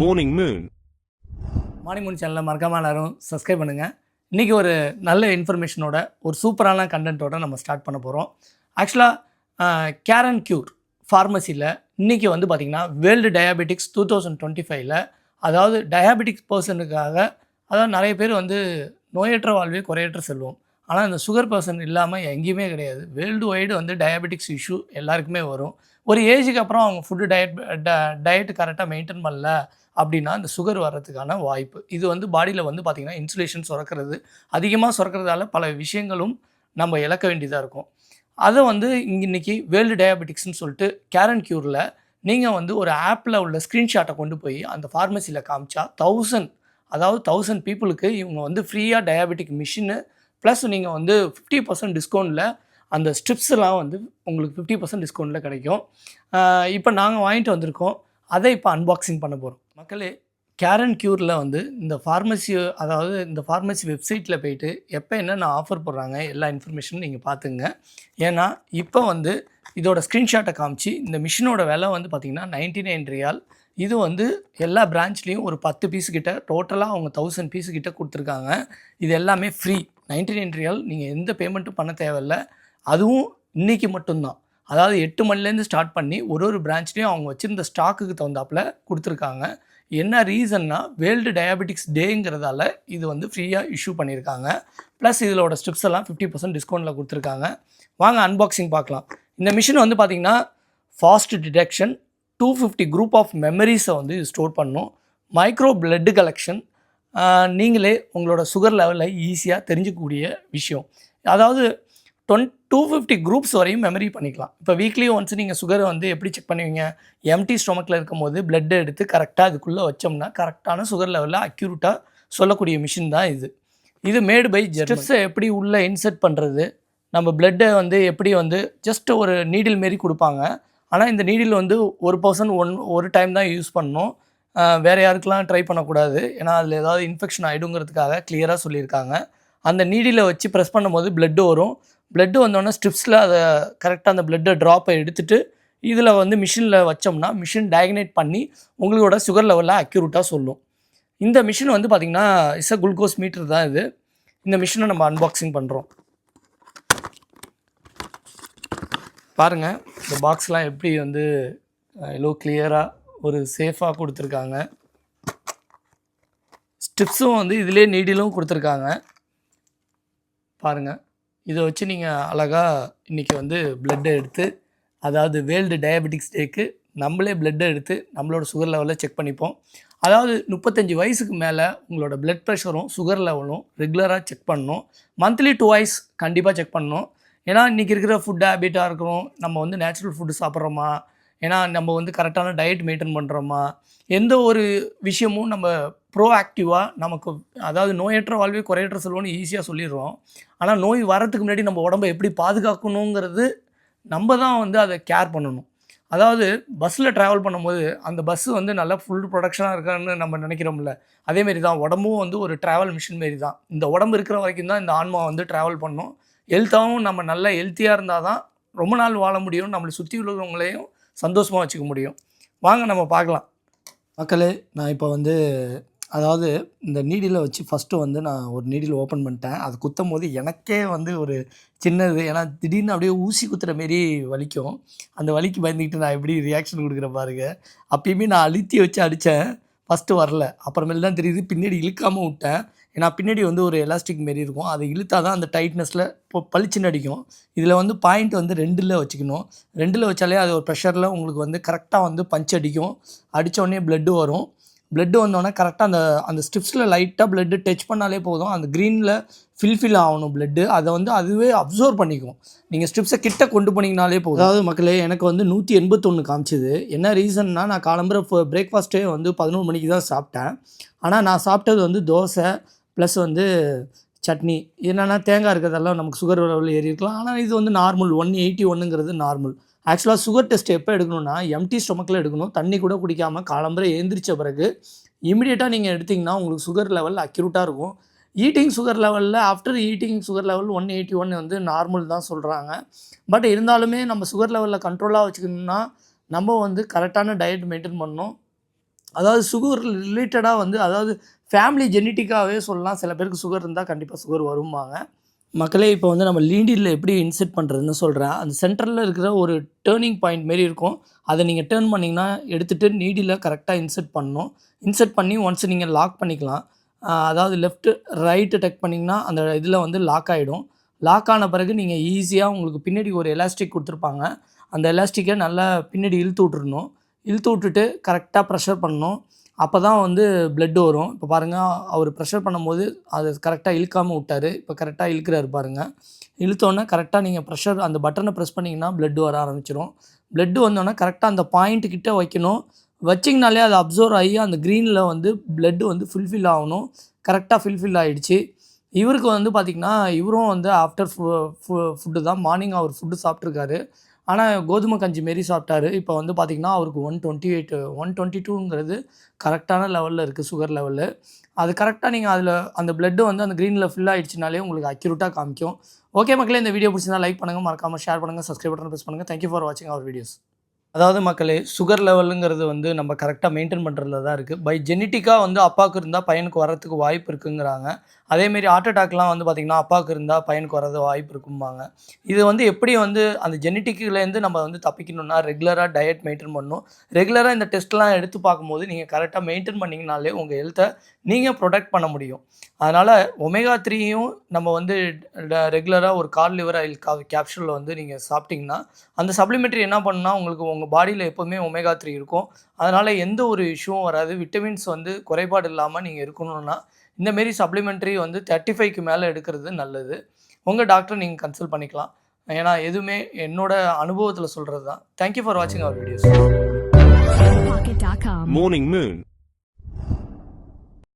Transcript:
Morning Moon. Morning Moon சேனலில் மறக்காமல் எல்லாரும் சப்ஸ்கிரைப் பண்ணுங்கள். இன்றைக்கி ஒரு நல்ல இன்ஃபர்மேஷனோட ஒரு சூப்பரான கண்டென்ட்டோட நம்ம ஸ்டார்ட் பண்ண போகிறோம். ஆக்சுவலாக கேர் அண்ட் க்யூர் ஃபார்மசியில் இன்றைக்கி வந்து பார்த்திங்கன்னா வேர்ல்டு டயாபெட்டிக்ஸ் 2025 அதாவது டயாபெட்டிக்ஸ் பர்சனுக்காக, அதாவது நிறைய பேர் வந்து நோயற்ற வாழ்வே குறையற்ற செல்வம், ஆனால் இந்த சுகர் பர்சன் இல்லாமல் எங்கேயுமே கிடையாது. வேர்ல்டு வைடு வந்து டயாபெட்டிக்ஸ் இஷ்யூ எல்லாருக்குமே வரும். ஒரு ஏஜுக்கு அப்புறம் அவங்க ஃபுட்டு டயட்டு கரெக்டாக மெயின்டைன் பண்ணல அப்படின்னா இந்த சுகர் வர்றதுக்கான வாய்ப்பு. இது வந்து பாடியில் வந்து பார்த்திங்கன்னா இன்சுலேஷன் சுரக்கிறது அதிகமாக சுரக்கிறதால பல விஷயங்களும் நம்ம இழக்க வேண்டியதாக இருக்கும். அதை வந்து இன்றைக்கி வேர்ல்டு டயாபெட்டிக்ஸ்னு சொல்லிட்டு கேர் அண்ட் க்யூரில் நீங்கள் வந்து ஒரு ஆப்பில் உள்ள ஸ்க்ரீன்ஷாட்டை கொண்டு போய் அந்த ஃபார்மசியில் காமிச்சா 1000 பீப்புளுக்கு இவங்க வந்து ஃப்ரீயாக டயாபெட்டிக் மிஷினு ப்ளஸ் நீங்கள் வந்து 50% டிஸ்கவுண்ட்டில் அந்த ஸ்ட்ரிப்ஸ்லாம் வந்து உங்களுக்கு 50% டிஸ்கவுண்ட்டில் கிடைக்கும். இப்போ நாங்கள் வாங்கிட்டு வந்திருக்கோம், அதை இப்போ அன்பாக்சிங் பண்ண போகிறோம். மக்களே, கேர் அண்ட் க்யூரில் வந்து இந்த ஃபார்மசி வெப்சைட்டில் போய்ட்டு எப்போ என்னென்ன ஆஃபர் போடுறாங்க எல்லா இன்ஃபர்மேஷனும் நீங்கள் பார்த்துங்க. ஏன்னா இப்போ வந்து இதோட ஸ்க்ரீன்ஷாட்டை காமிச்சு இந்த மிஷினோட விலை வந்து பார்த்திங்கன்னா 99 ரியால். இது வந்து எல்லா பிரான்ச்லேயும் ஒரு 10 பீஸு கிட்ட, டோட்டலாக அவங்க 1000 பீஸு கிட்ட கொடுத்துருக்காங்க. இது எல்லாமே ஃப்ரீ 99 ரியால். நீங்கள் எந்த பேமெண்ட்டும் பண்ண தேவையில்லை. அதுவும் இன்றைக்கி மட்டும்தான். அதாவது 8 மணிலேருந்து ஸ்டார்ட் பண்ணி ஒரு பிரான்ச்லேயும் அவங்க வச்சுருந்த ஸ்டாக்குக்கு தகுந்தாப்பில் கொடுத்துருக்காங்க. என்ன ரீசன்னா வேர்ல்டு டயாபெட்டிக்ஸ் டேங்கிறதால இது வந்து ஃப்ரீயாக இஷ்யூ பண்ணியிருக்காங்க. ப்ளஸ் இதோட ஸ்ட்ரிப்ஸ் எல்லாம் 50% டிஸ்கவுண்ட்டில் கொடுத்துருக்காங்க. வாங்க அன்பாக்சிங் பார்க்கலாம். இந்த மிஷின் வந்து பார்த்திங்கன்னா ஃபாஸ்ட் டிடெக்ஷன், 250 குரூப் ஆஃப் மெமரிஸை வந்து ஸ்டோர் பண்ணும். மைக்ரோ பிளட் கலெக்ஷன், நீங்களே உங்களோட சுகர் லெவலில் ஈஸியாக தெரிஞ்சிக்கக்கூடிய விஷயம். அதாவது 250 குரூப்ஸ் வரையும் மெமரி பண்ணிக்கலாம். இப்போ வீக்லி ஒன்ஸ் நீங்கள் சுகரை வந்து எப்படி செக் பண்ணுவீங்க? எம்டி ஸ்டொமக்கில் இருக்கும்போது பிளட்டை எடுத்து கரெக்டாக அதுக்குள்ளே வச்சோம்னா கரெக்டான சுகர் லெவலில் அக்யூரேட்டாக சொல்லக்கூடிய மிஷின் தான் இது. இது மேடு பை ஸ்ட்ரிப்ஸை எப்படி உள்ளே இன்செர்ட் பண்ணுறது, நம்ம பிளட்டை வந்து எப்படி வந்து ஜஸ்ட் ஒரு நீடில் மாரி கொடுப்பாங்க. ஆனால் இந்த நீடில் வந்து ஒரு பர்சன் ஒரு டைம் தான் யூஸ் பண்ணணும், வேறு யாருக்கெல்லாம் ட்ரை பண்ணக்கூடாது. ஏன்னா அதில் ஏதாவது இன்ஃபெக்ஷன் ஆகிடுங்கிறதுக்காக கிளியராக சொல்லியிருக்காங்க. அந்த நீடில் வச்சு ப்ரெஸ் பண்ணும்போது பிளட்டு வரும். பிளட்டு வந்தோடனே ஸ்ட்ரிப்ஸில் அதை கரெக்டாக அந்த பிளட்டை ட்ராப்பை எடுத்துகிட்டு இதில் வந்து மிஷினில் வச்சோம்னா மிஷின் டயக்னேட் பண்ணி உங்களோட சுகர் லெவலில் அக்யூரேட்டாக சொல்லும். இந்த மிஷின் வந்து பார்த்திங்கன்னா இஸ் அ குளுக்கோஸ் மீட்டர் தான் இது. இந்த மிஷினை நம்ம அன்பாக்சிங் பண்ணுறோம். பாருங்கள், இந்த பாக்ஸ்லாம் எப்படி வந்து எவ்வளோ கிளியராக ஒரு சேஃபாக கொடுத்துருக்காங்க. ஸ்ட்ரிப்ஸும் வந்து இதிலே நீடிலும் கொடுத்துருக்காங்க. பாருங்கள், இதை வச்சு நீங்கள் அழகாக இன்றைக்கி வந்து பிளட்டை எடுத்து, அதாவது வேர்ல்டு டயாபெட்டிக்ஸ் டேக்கு நம்மளே பிளட்டை எடுத்து நம்மளோட சுகர் லெவலில் செக் பண்ணிப்போம். அதாவது 35 வயசுக்கு மேலே உங்களோட பிளட் ப்ரெஷரும் சுகர் லெவலும் ரெகுலராக செக் பண்ணணும். மந்த்லி 2 கண்டிப்பாக செக் பண்ணணும். ஏன்னா இன்றைக்கி இருக்கிற ஃபுட் ஹேபிட்டாக இருக்கணும், நம்ம வந்து நேச்சுரல் ஃபுட்டு சாப்பிட்றோமா, ஏன்னா நம்ம வந்து கரெக்டான டயட் மெயின்டைன் பண்ணுறோமா, எந்த ஒரு விஷயமும் நம்ம ப்ரோஆக்டிவாக நமக்கு, அதாவது நோயற்ற வாழ்வே குறையற்ற செல்வம்னு ஈஸியாக சொல்லிடுறோம். ஆனால் நோய் வரத்துக்கு முன்னாடி நம்ம உடம்பை எப்படி பாதுகாக்கணுங்கிறது நம்ம தான் வந்து அதை கேர் பண்ணணும். அதாவது பஸ்ஸில் ட்ராவல் பண்ணும்போது அந்த பஸ்ஸு வந்து நல்லா ஃபுல் ப்ரொடக்ஷனாக இருக்கான்னு நம்ம நினைக்கிறோம்ல, அதேமாரி தான் உடம்பும் வந்து ஒரு ட்ராவல் மிஷின் மாரி தான். இந்த உடம்பு இருக்கிற வரைக்கும் தான் இந்த ஆன்மா வந்து ட்ராவல் பண்ணணும். ஹெல்த்தாகவும் நம்ம நல்லா ஹெல்த்தியாக இருந்தால் தான் ரொம்ப நாள் வாழ முடியும், நம்மளை சுற்றி உள்ளவங்களையும் சந்தோஷமாக வச்சுக்க முடியும். வாங்க நம்ம பார்க்கலாம். மக்களே, நான் இப்போ வந்து அதாவது இந்த நீடில் வச்சு ஃபஸ்ட்டு வந்து நான் ஒரு நீடில் ஓப்பன் பண்ணிட்டேன். அது குத்தும் போது எனக்கே வந்து ஒரு சின்னது, ஏன்னா திடீர்னு அப்படியே ஊசி குத்துற மாரி வலிக்கும். அந்த வலிக்கு பயந்துக்கிட்டு நான் எப்படி ரியாக்ஷன் கொடுக்குறேன் பாருங்கள். அப்பயுமே நான் அழுத்தி வச்சு அடித்தேன், ஃபஸ்ட்டு வரல. அப்புறமேல் தான் தெரியுது, பின்னாடி இழுக்காமல் விட்டேன். ஏன்னா பின்னாடி வந்து ஒரு எலாஸ்டிக் மாரி இருக்கும், அதை இழுத்தா தான் அந்த டைட்னஸில் இப்போ பளிச்சுன்னு அடிக்கும். இதில் வந்து பாயிண்ட் வந்து 2ல் வச்சுக்கணும். 2ல் வச்சாலே அது ஒரு ப்ரெஷரில் உங்களுக்கு வந்து கரெக்டாக வந்து பஞ்ச் அடிக்கும். அடித்தோடனே பிளட்டு வரும். பிளட்டு வந்தோடனே கரெக்டாக அந்த ஸ்ட்ரிப்ஸில் லைட்டாக பிளட்டு டச் பண்ணாலே போதும், அந்த க்ரீனில் ஃபில் ஆகணும் பிளட்டு. அதை வந்து அதுவே அப்சர்வ் பண்ணிக்கும். நீங்கள் ஸ்ட்ரிப்ஸை கிட்ட கொண்டு போனீங்கனாலே போதும். அதாவது மக்களே, எனக்கு வந்து 181 காமிச்சிது. என்ன ரீசன்னா, நான் காலம்புற பிரேக்ஃபாஸ்ட்டே வந்து 11 மணிக்கு தான் சாப்பிட்டேன். ஆனால் நான் சாப்பிட்டது வந்து தோசை ப்ளஸ் வந்து சட்னி. என்னென்னா தேங்காய் இருக்கிறதெல்லாம் நமக்கு சுகர் லெவலில் ஏறி இருக்கலாம். ஆனால் இது வந்து நார்மல் 181ங்கிறது நார்மல். ஆக்சுவலாக சுகர் டெஸ்ட் எப்போ எடுக்கணும்னா எம்டி ஸ்டொமக்கில் எடுக்கணும். தண்ணி கூட குடிக்காமல் காலம்புரை எழுந்திரிச்ச பிறகு இமீடியட்டாக நீங்கள் எடுத்திங்கன்னா உங்களுக்கு சுகர் லெவல் அக்யூரேட்டாக இருக்கும். சுகர் லெவலில் ஆஃப்டர் சுகர் லெவல் 181 வந்து நார்மல் தான் சொல்கிறாங்க. பட் இருந்தாலுமே நம்ம சுகர் லெவலில் கண்ட்ரோலாக வச்சுக்கணும்னா நம்ம வந்து கரெக்டான டயட் மெயின்டைன் பண்ணணும். அதாவது சுகர் ரிலேட்டடாக வந்து அதாவது ஃபேமிலி ஜெனட்டிக்காகவே சொல்லலாம். சில பேருக்கு சுகர் இருந்தால் கண்டிப்பாக சுகர் வரும்பாங்க. மக்களே இப்போ வந்து நம்ம லீடில் எப்படி இன்செர்ட் பண்ணுறதுன்னு சொல்கிறேன். அந்த சென்டரில் இருக்கிற ஒரு டேர்னிங் பாயிண்ட் மாரி இருக்கும். அதை நீங்கள் டேர்ன் பண்ணிங்கன்னா எடுத்துகிட்டு நீடில் கரெக்டாக இன்செர்ட் பண்ணணும். இன்செர்ட் பண்ணி ஒன்ஸ் நீங்கள் லாக் பண்ணிக்கலாம். அதாவது லெஃப்ட்டு ரைட்டு டக் பண்ணிங்கன்னா அந்த இதில் வந்து லாக் ஆகிடும். லாக் ஆன பிறகு நீங்கள் ஈஸியாக உங்களுக்கு பின்னாடி ஒரு எலாஸ்டிக் கொடுத்துருப்பாங்க. அந்த எலாஸ்டிக்கை நல்லா பின்னாடி இழுத்து விட்டுறணும். இழுத்து விட்டுட்டு கரெக்டாக ப்ரெஷர் பண்ணணும். அப்போ தான் வந்து பிளட் வரும். இப்போ பாருங்கள், அவர் ப்ரெஷர் பண்ணும்போது அது கரெக்டாக இழுக்காமல் விட்டார். இப்போ கரெக்டாக இழுக்கிறாரு பாருங்கள். இழுத்தோன்னே கரெக்டாக நீங்கள் ப்ரெஷர் அந்த பட்டனை ப்ரெஸ் பண்ணிங்கன்னா பிளட் வர ஆரம்பிச்சிடும். பிளட் வந்தோடனே கரெக்டாக அந்த பாயிண்ட்டு கிட்ட வைக்கணும். வச்சிங்கனாலே அது அப்சர்வ் ஆகி அந்த க்ரீனில் வந்து பிளட் வந்து ஃபுல்ஃபில் ஆகணும். கரெக்டாக ஃபுல்ஃபில் ஆகிடுச்சு. இவருக்கு வந்து பார்த்திங்கன்னா இவரும் வந்து ஆஃப்டர் ஃபுட்டு தான் மார்னிங் அவர் ஃபுட்டு சாப்பிட்ருக்காரு. ஆனால் கோதுமை கஞ்சி மாரி சாப்பிட்டாரு. இப்போ வந்து பார்த்திங்கன்னா அவருக்கு 128 122ங்கிறது கரெக்டான லெவலில் இருக்குது சுகர் லெவலு. அது கரெக்டாக நீங்கள் அதில் அந்த பிளட்டு வந்து அந்த க்ரீனில் ஃபில் ஆகிடுச்சினாலே உங்களுக்கு அக்யூரேட்டாக காமிக்கும். ஓகே மக்களே, இந்த வீடியோ பிடிச்சிருந்தா லைக் பண்ணுங்கள், மறக்காமல் ஷேர் பண்ணுங்கள், சப்ஸ்கிரைப் பட்டன் ப்ரெஸ் பண்ணுங்கள். தேங்க்யூ ஃபார் வாட்சிங் அவர் வீடியோஸ். அதாவது மக்களே, சுகர் லெவலுங்கிறது வந்து நம்ம கரெக்டாக மெயின்டைன் பண்ணுறதுல தான் இருக்குது. பை ஜெனட்டிக்காக வந்து அப்பாவுக்கு இருந்தால் பையனுக்கு வரத்துக்கு வாய்ப்பு இருக்குங்கிறாங்க. அதேமாரி ஹார்ட் அட்டாக்லாம் வந்து பார்த்திங்கன்னா அப்பாவுக்கு இருந்தால் பையனுக்கு வரது வாய்ப்பு இருக்கும்பாங்க. இது வந்து எப்படி வந்து அந்த ஜெனட்டிக்லேருந்து நம்ம வந்து தப்பிக்கணும்னா ரெகுலராக டயட் மெயின்டைன் பண்ணணும். ரெகுலராக இந்த டெஸ்ட்லாம் எடுத்து பார்க்கும்போது நீங்கள் கரெக்டாக மெயின்டைன் பண்ணிங்கனாலே உங்கள் ஹெல்த்தை நீங்கள் ப்ரொடெக்ட் பண்ண முடியும். அதனால் ஒமேகா 3யும் நம்ம வந்து ரெகுலராக ஒரு கால் லிவர் ஆயில் கேப்சூலில் வந்து நீங்கள் சாப்பிட்டிங்கன்னா அந்த சப்ளிமெண்ட்ரி என்ன பண்ணுன்னா உங்களுக்கு உங்கள் பாடியில் எப்போவுமே ஒமேகா 3 இருக்கும். அதனால் எந்த ஒரு இஷ்யூவும் வராது. விட்டமின்ஸ் வந்து குறைபாடு இல்லாமல் நீங்கள் இருக்கணும்னா இந்தமாரி சப்ளிமெண்ட்ரி வந்து 35க்கு மேலே எடுக்கிறது நல்லது. உங்கள் டாக்டரை நீங்கள் கன்சல்ட் பண்ணிக்கலாம். ஏன்னா எதுவுமே என்னோட அனுபவத்தில் சொல்கிறது தான். தேங்க்யூ ஃபார் வாட்சிங் அவர் வீடியோஸ். Morning Moon